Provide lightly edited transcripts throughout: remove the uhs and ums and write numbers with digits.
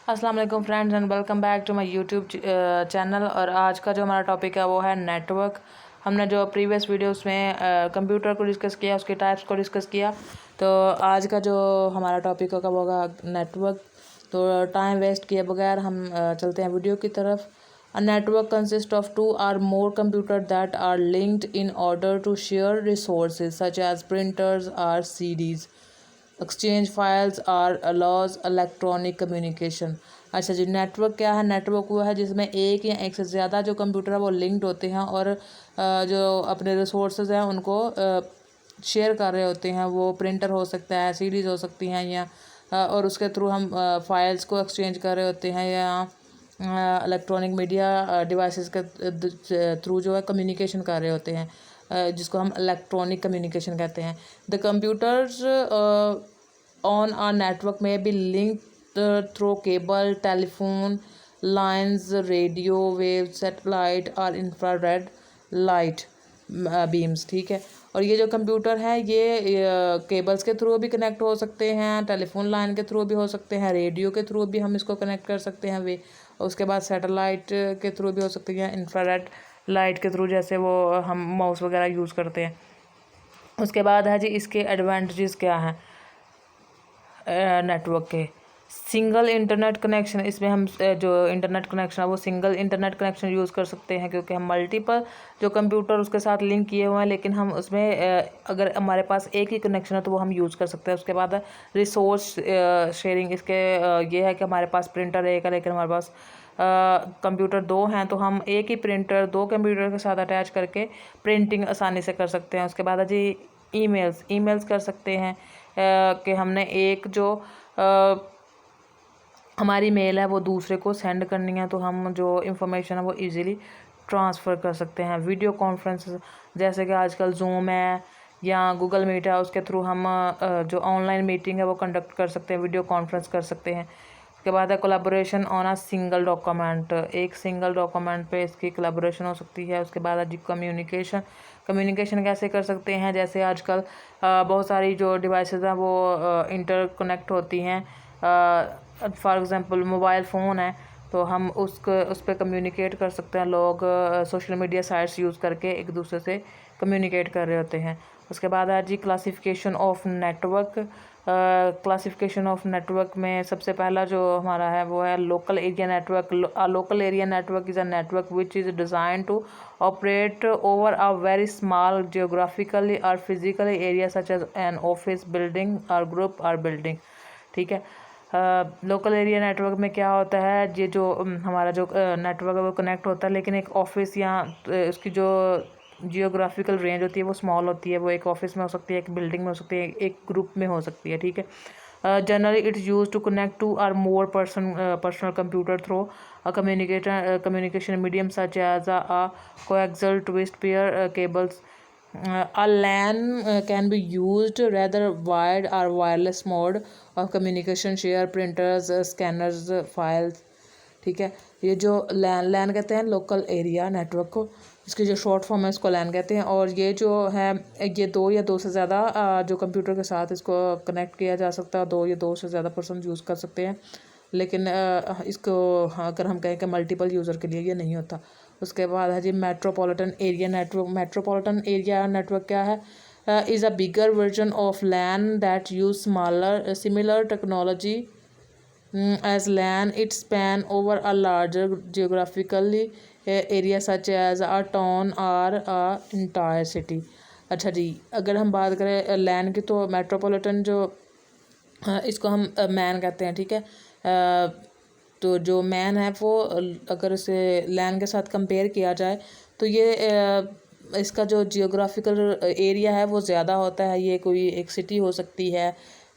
अस्सलाम वालेकुम friends and welcome back to my YouTube channel. और आज का जो हमारा टॉपिक है वो है नेटवर्क। हमने जो प्रीवियस वीडियोस में कंप्यूटर को डिस्कस किया, उसके टाइप्स को डिस्कस किया, तो आज का जो हमारा टॉपिक होगा वो होगा नेटवर्क। तो टाइम वेस्ट किए बगैर हम चलते हैं वीडियो की तरफ। A network consist of two or more computer that are linked in order to share resources such as printers or CDs exchange files or allows electronic communication. अच्छा जी, नेटवर्क क्या है? नेटवर्क वो है जिसमें एक या एक से ज़्यादा जो कंप्यूटर है वो लिंक्ड होते हैं और जो अपने रिसोर्सेज हैं उनको शेयर कर रहे होते हैं। वो प्रिंटर हो सकता है, सीडीज़ हो सकती हैं, या और उसके थ्रू हम फाइल्स को एक्सचेंज कर रहे होते हैं, या इलेक्ट्रॉनिक मीडिया डिवाइसेस के थ्रू जो है कम्युनिकेशन कर रहे होते हैं, जिसको हम इलेक्ट्रॉनिक कम्युनिकेशन कहते हैं। The computers on our network में be link through cable, telephone lines, radio wave, satellite और इंफ्रारेड लाइट बीम्स। ठीक है, और ये जो कंप्यूटर है ये केबल्स के थ्रू भी कनेक्ट हो सकते हैं, टेलीफोन लाइन के थ्रू भी हो सकते हैं, रेडियो के थ्रू भी हम इसको कनेक्ट कर सकते हैं वे, उसके बाद सैटेलाइट के थ्रू भी हो सकती हैं, इंफ्रारेड लाइट के थ्रू जैसे वो हम माउस वगैरह यूज़ करते हैं। उसके बाद है जी इसके एडवांटेजेस क्या हैं नेटवर्क के। सिंगल इंटरनेट कनेक्शन, इसमें हम जो इंटरनेट कनेक्शन है वो सिंगल इंटरनेट कनेक्शन यूज़ कर सकते हैं, क्योंकि हम मल्टीपल जो कंप्यूटर उसके साथ लिंक किए हुए हैं, लेकिन हम उसमें अगर हमारे पास एक ही कनेक्शन है तो वो हम यूज़ कर सकते हैं। उसके बाद रिसोर्स शेयरिंग, इसके ये है कि हमारे पास प्रिंटर एक है लेकिन हमारे पास कंप्यूटर दो हैं, तो हम एक ही प्रिंटर दो कंप्यूटर के साथ अटैच करके प्रिंटिंग आसानी से कर सकते हैं। उसके बाद जी ईमेल्स कर सकते हैं कि हमने एक जो हमारी मेल है वो दूसरे को सेंड करनी है, तो हम जो इंफॉर्मेशन है वो इजीली ट्रांसफ़र कर सकते हैं। वीडियो कॉन्फ्रेंस जैसे कि आजकल जूम है या गूगल मीट है, उसके थ्रू हम जो ऑनलाइन मीटिंग है वो कंडक्ट कर सकते हैं, वीडियो कॉन्फ्रेंस कर सकते हैं। उसके बाद है collaboration on a single document, एक सिंगल डॉक्यूमेंट पे इसकी कोलैबोरेशन हो सकती है। उसके बाद है जी कम्युनिकेशन कैसे कर सकते हैं, जैसे आजकल बहुत सारी जो डिवाइसेस हैं वो इंटरकनेक्ट होती हैं। फॉर एग्ज़ाम्पल मोबाइल फ़ोन है तो हम उस पर कम्युनिकेट कर सकते हैं। लोग सोशल मीडिया साइट्स यूज़ करके एक दूसरे से कम्युनिकेट कर रहे होते हैं। उसके बाद है जी classification of network. Classification of network में सबसे पहला जो हमारा है वो है local area network. Local area network is a network which is design to operate over a very small geographically और physically area such as an office building और ग्रुप और बिल्डिंग। ठीक है, लोकल एरिया नेटवर्क में क्या होता है, ये जो हमारा जो नेटवर्क है वो कनेक्ट होता है, लेकिन एक ऑफिस या उसकी जो जियोग्राफिकल रेंज होती है वो स्मॉल होती है। वो एक ऑफिस में हो सकती है, एक बिल्डिंग में हो सकती है, एक ग्रुप में हो सकती है। ठीक है, generally it's use to connect two or more personal computer through communication medium such as a coaxial twist pair cables. A LAN can be used rather wired or wireless mode of communication, share printers, scanners, files. ठीक है, ये जो लैन कहते हैं local area network को, इसकी जो short form है इसको लैन कहते हैं। और ये जो है ये दो या दो से ज़्यादा जो कंप्यूटर के साथ इसको कनेक्ट किया जा सकता है, दो या दो से ज़्यादा पर्सन यूज़ कर सकते हैं, लेकिन इसको अगर हम कहें कि मल्टीपल यूज़र के लिए ये नहीं होता। उसके बाद है जी metropolitan area network. Metropolitan area network क्या है? Is a bigger version of LAN that use similar technology as LAN. It span over a larger geographically area such as a town or a entire city. अच्छा जी, अगर हम बात करें लैन की तो metropolitan जो इसको हम मैन कहते हैं। ठीक है, तो जो मैन है वो अगर इसे लैन के साथ कंपेयर किया जाए तो ये इसका जो जियोग्राफिकल एरिया है वो ज़्यादा होता है। ये कोई एक सिटी हो सकती है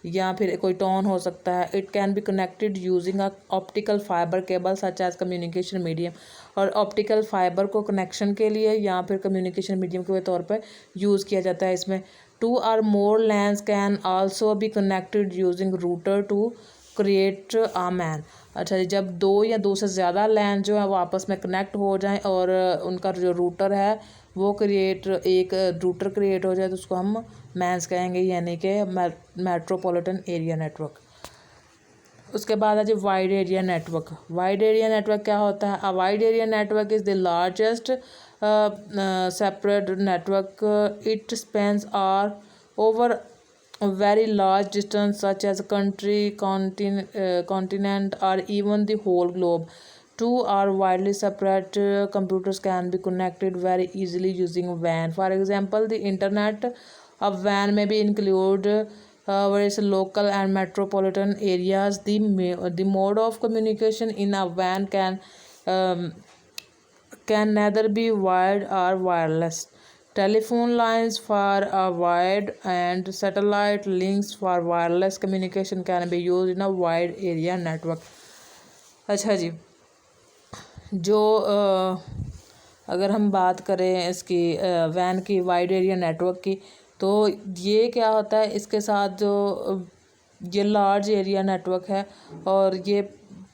या फिर कोई टाउन हो सकता है। It can be connected using a optical fibre cable such as communication medium. और ऑप्टिकल फाइबर को कनेक्शन के लिए या फिर कम्युनिकेशन मीडियम के तौर पर यूज़ किया जाता है। इसमें two or more LANs can also be connected using router to create a MAN. अच्छा जी, जब दो या दो से ज़्यादा लैन जो है वो आपस में कनेक्ट हो जाएं और उनका जो रूटर है वो एक रूटर क्रिएट हो जाए तो उसको हम मैंस कहेंगे, यानी कि मेट्रोपॉलिटन एरिया नेटवर्क। उसके बाद है जी wide area network. Wide area network क्या होता है? A wide area network is the largest separate network. It spans are over a very large distance such as a country, continent or even the whole globe. Two or widely separate computers can be connected very easily using WAN. For example, the internet of WAN may be include various local and metropolitan areas. The mode of communication in a WAN can neither be wired or wireless. Telephone lines for a wired and satellite links for wireless communication can be used in a wide area network. अच्छा जी, जो अगर हम बात करें इसकी van की wide area network की, तो ये क्या होता है, इसके साथ जो ये लार्ज एरिया नेटवर्क है और ये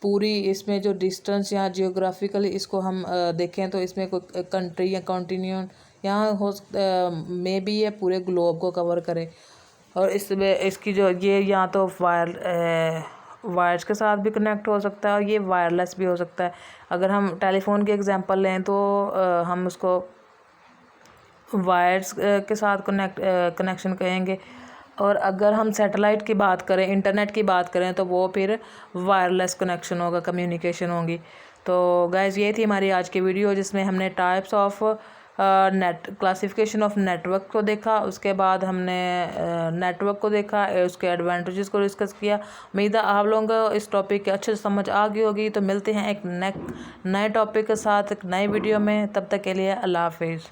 पूरी इसमें जो डिस्टेंस या जियोग्राफिकली इसको हम देखें तो इसमें कोई कंट्री या कॉन्टिन्यून यहाँ हो मे बी ये पूरे ग्लोब को कवर करे। और इसमें इसकी जो ये या तो वायर्स के साथ भी कनेक्ट हो सकता है और ये वायरलेस भी हो सकता है। अगर हम टेलीफोन की एग्जांपल लें तो हम उसको वायर्स के साथ कनेक्शन कहेंगे, और अगर हम सैटेलाइट की बात करें, इंटरनेट की बात करें, तो वो फिर वायरलेस कनेक्शन होगा, कम्युनिकेशन होगी। तो गाइस ये थी हमारी आज की वीडियो जिसमें हमने types of classification of network को देखा, उसके बाद हमने नेटवर्क को देखा, उसके एडवांटेजेस को डिस्कस किया। उम्मीद है आप लोगों को इस टॉपिक की अच्छे से समझ आ गई होगी। तो मिलते हैं एक नए टॉपिक के साथ एक नए वीडियो में, तब तक के लिए अल्लाह हाफिज़।